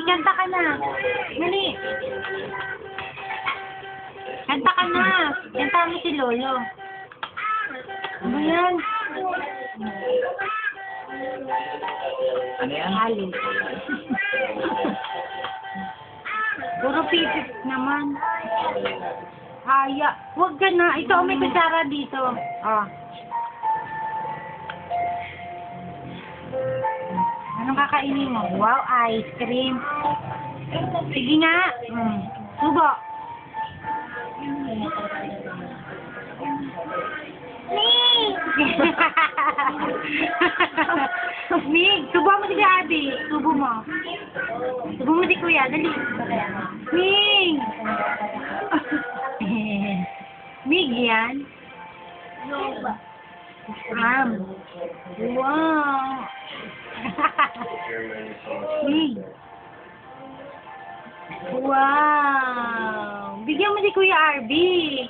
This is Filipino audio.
kanta ka na. Mali. Kanta ka na. Kanta mo si Lolo. Ano yan? Ano yan? Alis. Puro pipip naman. Aya. Huwag ka na. Ito, may kutsara dito. Oh. Anong kakainin mo? Wow, ice cream. Sige nga. Subo. Mig, subo mo si Abby. Subo mo. Subo mo si Kuya. Dali. Mig! Mig yan? Wow! Mig! Wow! Bigyan mo si Kuya Arby.